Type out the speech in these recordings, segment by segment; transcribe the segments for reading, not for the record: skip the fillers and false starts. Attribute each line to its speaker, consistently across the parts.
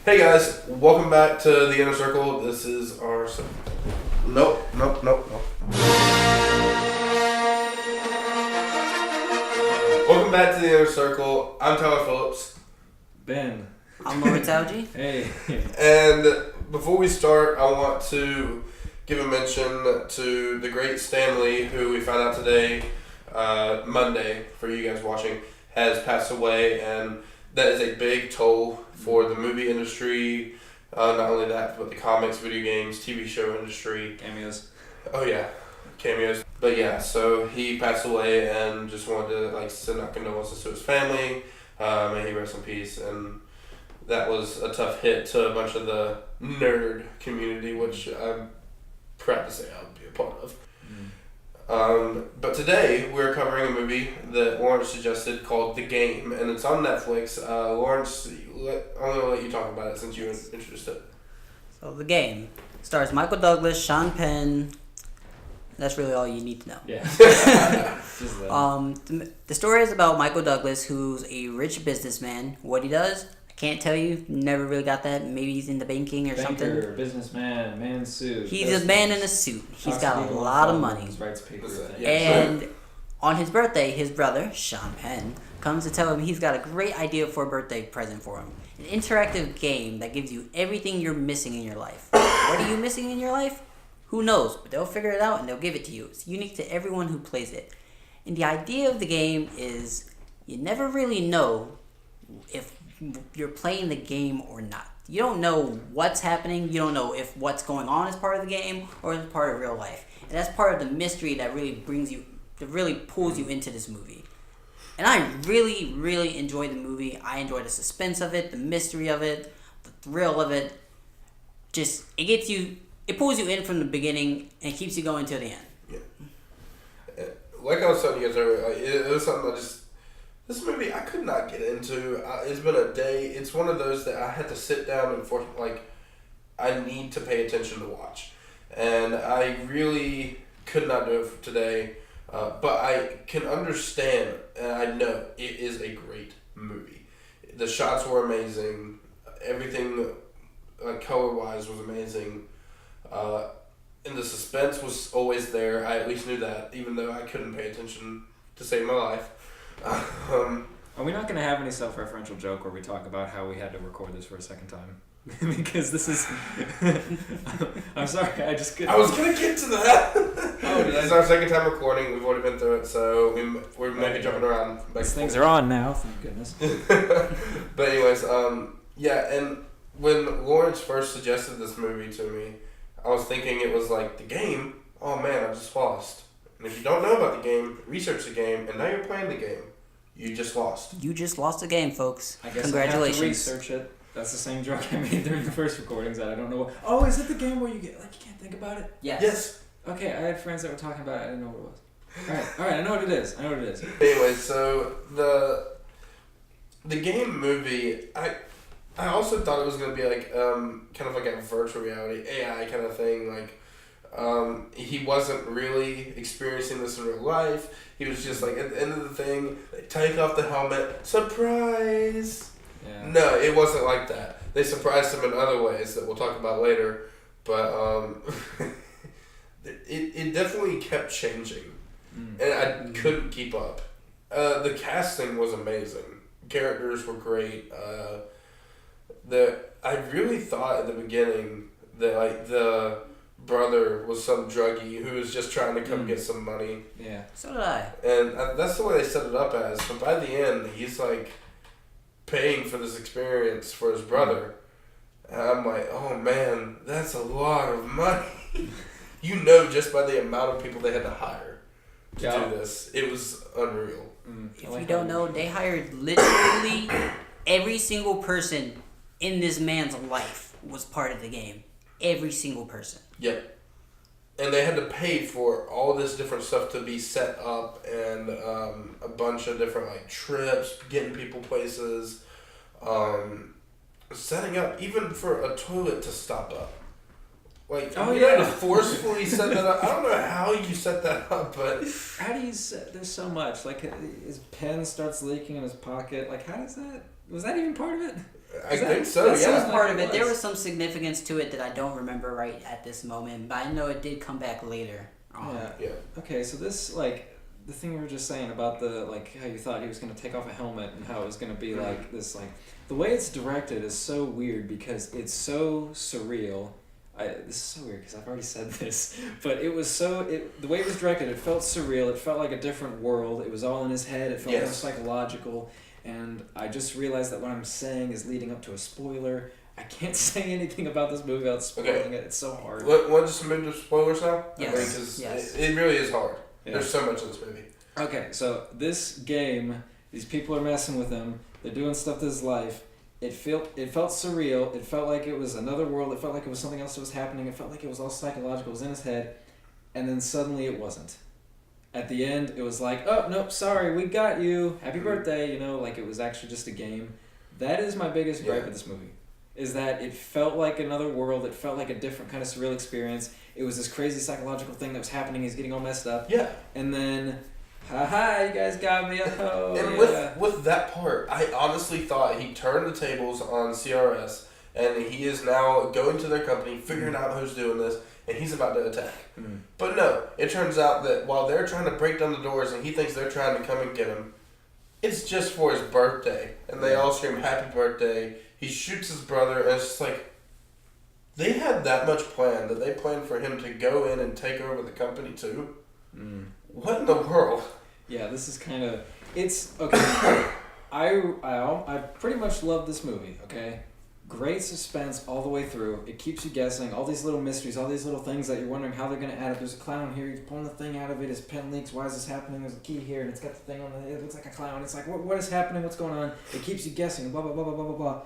Speaker 1: Hey guys, welcome back to the Inner Circle. This is our... Nope. Welcome back to the Inner Circle. I'm Tyler Phillips.
Speaker 2: Ben.
Speaker 3: I'm Lawrence Algie.
Speaker 2: Hey.
Speaker 1: And before we start, I want to give a mention to the great Stanley, who we found out today, Monday, for you guys watching, has passed away, and that is a big toll for the movie industry. Not only that, but the comics, video games, TV show industry.
Speaker 2: Cameos.
Speaker 1: Oh yeah, cameos. But yeah, so he passed away, and just wanted to send out condolences to his family. May he rest in peace. And that was a tough hit to a bunch of the nerd community, which I'm proud to say I'll be a part of. But today we're covering a movie that Lawrence suggested called The Game, and it's on Netflix. Lawrence, I'm going to let you talk about it since you introduced it.
Speaker 3: So The Game stars Michael Douglas, Sean Penn. That's really all you need to know.
Speaker 2: Yeah. Just that.
Speaker 3: The story is about Michael Douglas, who's a rich businessman. What he does, I can't tell you. Never really got that. Maybe he's into banking or something.
Speaker 2: Banker, businessman, man suit.
Speaker 3: He's a man in a suit. He's got a lot of money.
Speaker 2: Writes papers.
Speaker 1: Yeah.
Speaker 3: And on his birthday, his brother, Sean Penn, comes to tell him he's got a great idea for a birthday present for him. An interactive game that gives you everything you're missing in your life. What are you missing in your life? Who knows? But they'll figure it out and they'll give it to you. It's unique to everyone who plays it. And the idea of the game is you never really know if you're playing the game or not. You don't know what's happening. You don't know if what's going on is part of the game or is part of real life. And that's part of the mystery that really pulls you into this movie. And I really, really enjoyed the movie. I enjoyed the suspense of it, the mystery of it, the thrill of it. Just, it pulls you in from the beginning and keeps you going till the end.
Speaker 1: Yeah. Like I was telling you guys earlier, it was something this movie I could not get into. It's been a day. It's one of those that I had to sit down and I need to pay attention to watch. And I really could not do it for today. But I can understand, and I know it is a great movie. The shots were amazing. Everything, color-wise, was amazing. And the suspense was always there. I at least knew that, even though I couldn't pay attention to save my life.
Speaker 2: Are we not going to have any self-referential joke where we talk about how we had to record this for a second time? Because this is... I'm sorry, I just couldn't...
Speaker 1: I was going to get to that!
Speaker 2: Oh,
Speaker 1: This is our second time recording. We've already been through it, so we're maybe jumping around.
Speaker 2: These things are on now, thank goodness.
Speaker 1: But anyways, yeah, and when Lawrence first suggested this movie to me, I was thinking it was like The Game. Oh man, I just lost. And if you don't know about the game, research the game, and now you're playing the game. You just lost.
Speaker 3: You just lost the game, folks.
Speaker 2: I guess
Speaker 3: Congratulations.
Speaker 2: I have to research it. That's the same joke I made during the first recordings that I don't know what... Oh, is it the game where you get... you can't think about it?
Speaker 1: Yes.
Speaker 2: Okay, I had friends that were talking about it. I didn't know what it was. Alright, I know what it is.
Speaker 1: Anyway, so the game movie, I also thought it was going to be kind of like a virtual reality, AI kind of thing. He wasn't really experiencing this in real life. He was just at the end of the thing, they take off the helmet, surprise!
Speaker 2: Yeah.
Speaker 1: No, it wasn't like that. They surprised him in other ways that we'll talk about later, but it definitely kept changing, and I couldn't keep up. The casting was amazing. Characters were great. I really thought at the beginning that the brother was some druggie who was just trying to come get some money.
Speaker 2: Yeah.
Speaker 3: So did I.
Speaker 1: And that's the way they set it up as. But by the end, he's paying for this experience for his brother. And I'm like, oh man, that's a lot of money. Just by the amount of people they had to hire to do this, it was unreal.
Speaker 3: If you don't know, they hired literally every single person in this man's life was part of the game. Every single person.
Speaker 1: Yep. And they had to pay for all this different stuff to be set up, and a bunch of different trips, getting people places, setting up even for a toilet to stop up. You had to forcefully set that up. I don't know how you set that up, but
Speaker 2: how do you set? There's so much. His pen starts leaking in his pocket. How does that? Was that even part of it?
Speaker 1: I think so.
Speaker 3: That
Speaker 1: Yeah,
Speaker 3: was part of it. There was some significance to it that I don't remember right at this moment, but I know it did come back later.
Speaker 2: Yeah. Okay, so this like the thing we were just saying about the like how you thought he was gonna take off a helmet and how it was gonna be like this like the way it's directed is so weird because it's so surreal. This is so weird because I've already said this, but it was the way it was directed, it felt surreal. It felt like a different world. It was all in his head. It felt more psychological, and I just realized that what I'm saying is leading up to a spoiler. I can't say anything about this movie without spoiling it. It's so hard.
Speaker 1: Want to move to spoilers now?
Speaker 3: Yes.
Speaker 1: It really is hard.
Speaker 2: Yeah.
Speaker 1: There's so much in this movie.
Speaker 2: Okay, so this game, these people are messing with him. They're doing stuff to his life. It felt surreal. It felt like it was another world. It felt like it was something else that was happening. It felt like it was all psychological. It was in his head. And then suddenly it wasn't. At the end, it was like, oh, nope, sorry, we got you. Happy birthday, like it was actually just a game. That is my biggest gripe of this movie. Is that it felt like another world. It felt like a different kind of surreal experience. It was this crazy psychological thing that was happening. He's getting all messed up.
Speaker 1: Yeah.
Speaker 2: And then, haha, you guys got me. Oh,
Speaker 1: and with that part, I honestly thought he turned the tables on CRS, and he is now going to their company, figuring out who's doing this, and he's about to attack. But no, it turns out that while they're trying to break down the doors and he thinks they're trying to come and get him, it's just for his birthday. And they all scream, happy birthday. He shoots his brother, and it's just like, they had that much plan that they planned for him to go in and take over the company too. What in the world?
Speaker 2: Yeah, this is kind of... It's... Okay. I pretty much love this movie, okay? Great suspense all the way through. It keeps you guessing. All these little mysteries, all these little things that you're wondering how they're going to add up. There's a clown here. He's pulling the thing out of it. His pen leaks. Why is this happening? There's a key here, and it's got the thing on it. It looks like a clown. It's like, what is happening? What's going on? It keeps you guessing. Blah, blah, blah, blah, blah, blah, blah.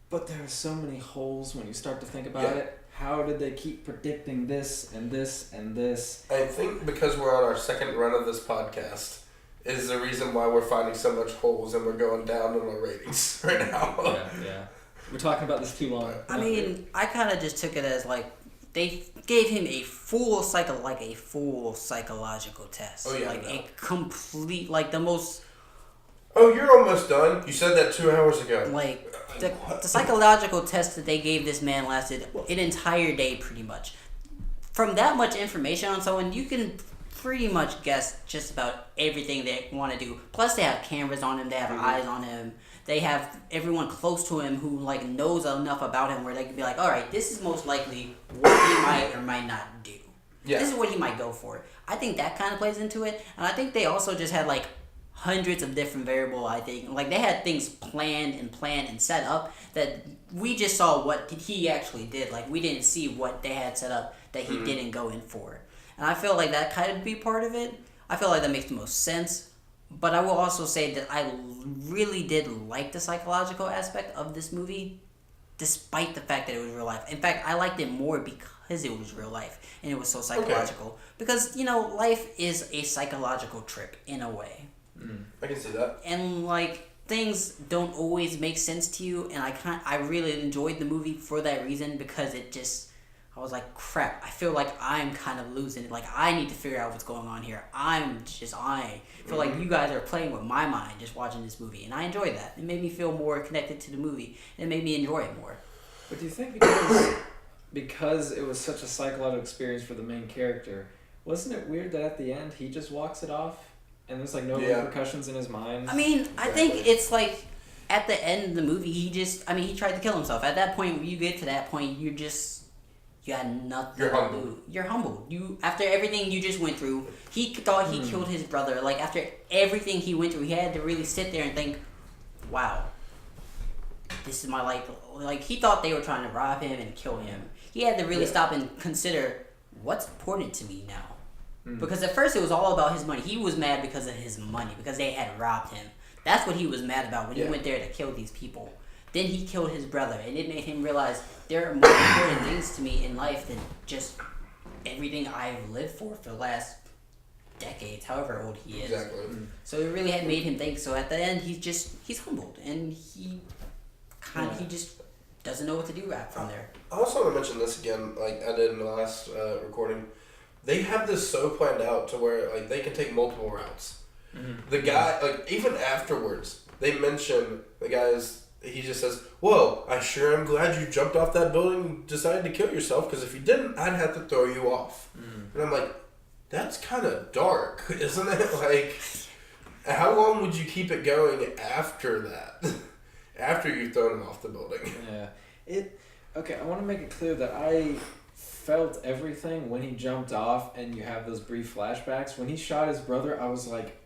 Speaker 2: But there are so many holes when you start to think about it. How did they keep predicting this and this and this?
Speaker 1: I think because we're on our second run of this podcast is the reason why we're finding so much holes and we're going down in our ratings right now.
Speaker 2: Yeah. We're talking about this too long.
Speaker 3: I mean, I kind of just took it as like they gave him a full psychological test.
Speaker 1: Oh yeah,
Speaker 3: a complete the most.
Speaker 1: Oh, you're almost done. You said that 2 hours ago.
Speaker 3: The psychological test that they gave this man lasted an entire day, pretty much. From that much information on someone, you can pretty much guess just about everything they want to do. Plus, they have cameras on him. They have eyes on him. They have everyone close to him who knows enough about him where they can be like, all right, this is most likely what he might or might not do. Yeah. This is what he might go for. I think that kind of plays into it. And I think they also just had hundreds of different variables. I think they had things planned and set up that we just saw what he actually did. We didn't see what they had set up that he didn't go in for. And I feel like that kind of be part of it. I feel like that makes the most sense. But I will also say that I really did like the psychological aspect of this movie, despite the fact that it was real life. In fact, I liked it more because it was real life and it was so psychological. Okay. Because, life is a psychological trip in a way.
Speaker 1: I can see that.
Speaker 3: And things don't always make sense to you, and I really enjoyed the movie for that reason because I was like, crap, I feel like I'm kind of losing it. I need to figure out what's going on here. I feel like you guys are playing with my mind just watching this movie, and I enjoyed that. It made me feel more connected to the movie, and it made me enjoy it more.
Speaker 2: But do you think because it was such a psychological experience for the main character, wasn't it weird that at the end he just walks it off? And there's no repercussions in his mind.
Speaker 3: I mean, I think it's at the end of the movie, he tried to kill himself. At that point, when you get to that point, you got nothing to lose. You're humbled. After everything you just went through, he thought he killed his brother. After everything he went through, he had to really sit there and think, wow, this is my life. He thought they were trying to rob him and kill him. He had to really stop and consider, what's important to me now? Because at first it was all about his money. He was mad because of his money, because they had robbed him. That's what he was mad about when he went there to kill these people. Then he killed his brother, and it made him realize there are more important things to me in life than just everything I've lived for the last decades, however old he is.
Speaker 1: Exactly.
Speaker 3: So it really had made him think. So at the end, he's humbled, and he just doesn't know what to do from there.
Speaker 1: I also want to mention this again, like I did in the last recording. They have this so planned out to where they can take multiple routes. The guy, even afterwards, they mention the guy's he just says, "Well, I sure am glad you jumped off that building and decided to kill yourself, because if you didn't, I'd have to throw you off." And I'm like, that's kind of dark, isn't it? Like, how long would you keep it going after that? After you've thrown him off the building?
Speaker 2: Yeah. Okay, I want to make it clear that I felt everything when he jumped off and you have those brief flashbacks. When he shot his brother, I was like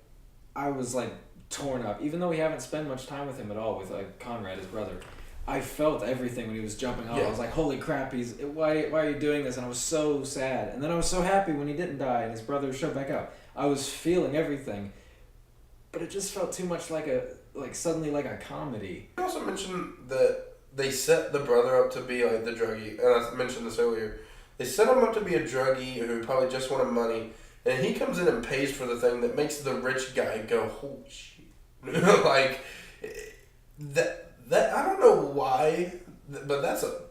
Speaker 2: torn up. Even though we haven't spent much time with him at all, with like Conrad, his brother. I felt everything when he was jumping off.
Speaker 1: Yeah.
Speaker 2: I was like, holy crap, why are you doing this? And I was so sad. And then I was so happy when he didn't die and his brother showed back up. I was feeling everything. But it just felt too much suddenly like a comedy.
Speaker 1: You also mentioned that they set the brother up to be like the druggie, and I mentioned this earlier. They set him up to be a druggie who probably just wanted money, and he comes in and pays for the thing that makes the rich guy go, holy shit. Like, that I don't know why, but that's a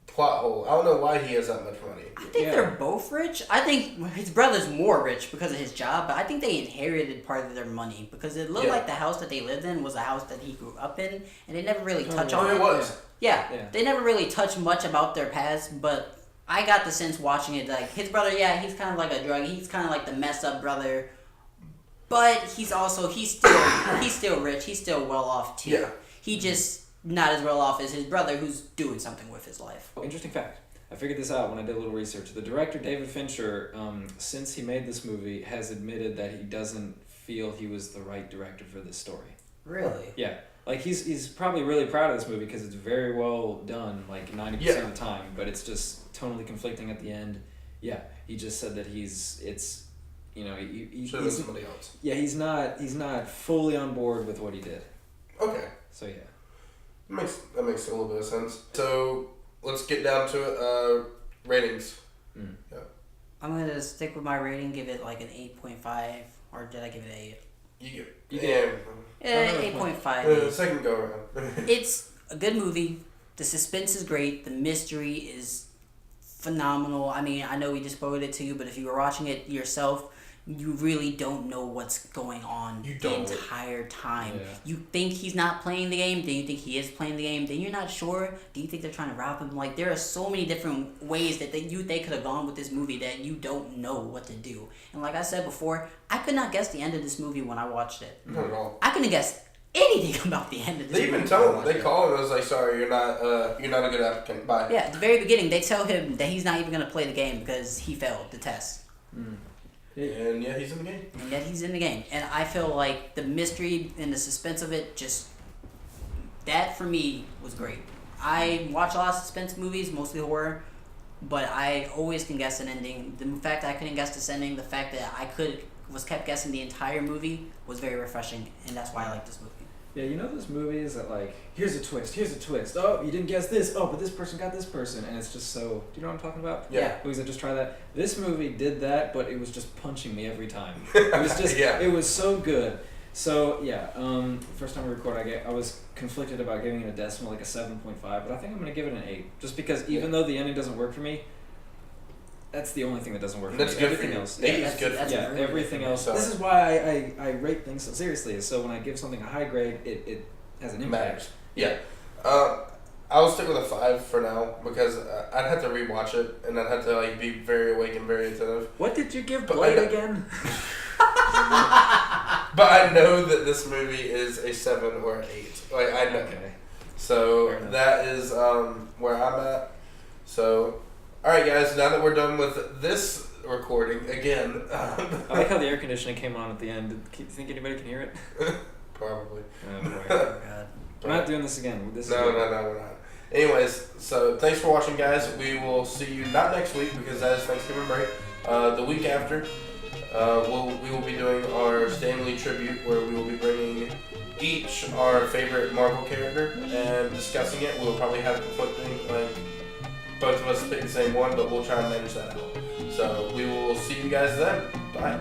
Speaker 1: plot hole. I don't know why he has that much money.
Speaker 3: I think they're both rich. I think his brother's more rich because of his job, but I think they inherited part of their money because it looked like the house that they lived in was a house that he grew up in, and they never really touch on it.
Speaker 1: It was.
Speaker 3: Yeah, they never really touch much about their past, but I got the sense watching it, like, his brother, he's kind of like a druggie. He's kind of like the messed up brother, but he's still rich. He's still well off too.
Speaker 1: Yeah.
Speaker 3: He just not as well off as his brother, who's doing something with his life.
Speaker 2: Interesting fact. I figured this out when I did a little research. The director, David Fincher, since he made this movie, has admitted that he doesn't feel he was the right director for this story.
Speaker 3: Really?
Speaker 2: Yeah. Like, he's probably really proud of this movie because it's very well done, like 90% of the time, but it's just tonally conflicting at the end. Yeah, he just said that he's
Speaker 1: somebody else.
Speaker 2: Yeah, he's not fully on board with what he did.
Speaker 1: Okay.
Speaker 2: So yeah.
Speaker 1: That makes a little bit of sense. So let's get down to it. Ratings. Yeah.
Speaker 3: I'm gonna stick with my rating. Give it like an 8.5, or did I give it an 8?
Speaker 1: You did.
Speaker 3: 8.5.
Speaker 1: Second go around.
Speaker 3: It's a good movie. The suspense is great. The mystery is phenomenal. I mean, I know we just spoiled it to you, but if you were watching it yourself, you really don't know what's going on the entire time.
Speaker 2: Yeah.
Speaker 3: You think he's not playing the game, then you think he is playing the game, then you're not sure. Do you think they're trying to rob him? Like, there are so many different ways that they could have gone with this movie that you don't know what to do. And like I said before, I could not guess the end of this movie when I watched it.
Speaker 1: Not at all.
Speaker 3: I couldn't guess anything about the end of this movie.
Speaker 1: They even tell him. They call him and was like, "Sorry, you're not a good applicant. Bye."
Speaker 3: Yeah, at the very beginning, they tell him that he's not even going to play the game because he failed the test.
Speaker 1: And yeah, he's in the game.
Speaker 3: And yet he's in the game. And I feel like the mystery and the suspense of it that for me was great. I watch a lot of suspense movies, mostly horror, but I always can guess an ending. The fact that I couldn't guess this ending, the fact that I was kept guessing the entire movie was very refreshing, and that's why I like this movie.
Speaker 2: Yeah, you know those movies that, like, here's a twist. Oh, you didn't guess this. Oh, but this person got this person. And it's just so... Do you know what I'm talking about?
Speaker 1: Yeah.
Speaker 2: Movies that just try that. This movie did that, but it was just punching me every time. It was just... It was so good. So, yeah. First time we record, I was conflicted about giving it a decimal, like a 7.5. But I think I'm going to give it an 8. Just because even though the ending doesn't work for me, that's the only thing that doesn't work for me. Everything else.
Speaker 1: 8 is good.
Speaker 2: Yeah, everything else. This is why I rate things so seriously. So when I give something a high grade, it has an impact.
Speaker 1: Matters. Yeah. I'll stick with a 5 for now because I'd have to rewatch it and I'd have to be very awake and very attentive.
Speaker 2: What did you give Blade again?
Speaker 1: But I know that this movie is a 7 or an 8. Like, I know.
Speaker 2: Okay.
Speaker 1: So that is where I'm at. So, all right, guys. Now that we're done with this recording again,
Speaker 2: I like how the air conditioning came on at the end. Do you think anybody can hear it?
Speaker 1: Probably.
Speaker 2: Oh boy.
Speaker 3: God.
Speaker 2: We're not doing this again.
Speaker 1: No, we're not. Anyways, so thanks for watching, guys. We will see you not next week because that is Thanksgiving break. The week after, we will be doing our Stan Lee tribute where we will be bringing each our favorite Marvel character and discussing it. We'll probably have conflicting, both of us pick the same one, but we'll try and manage that out. So we will see you guys then. Bye.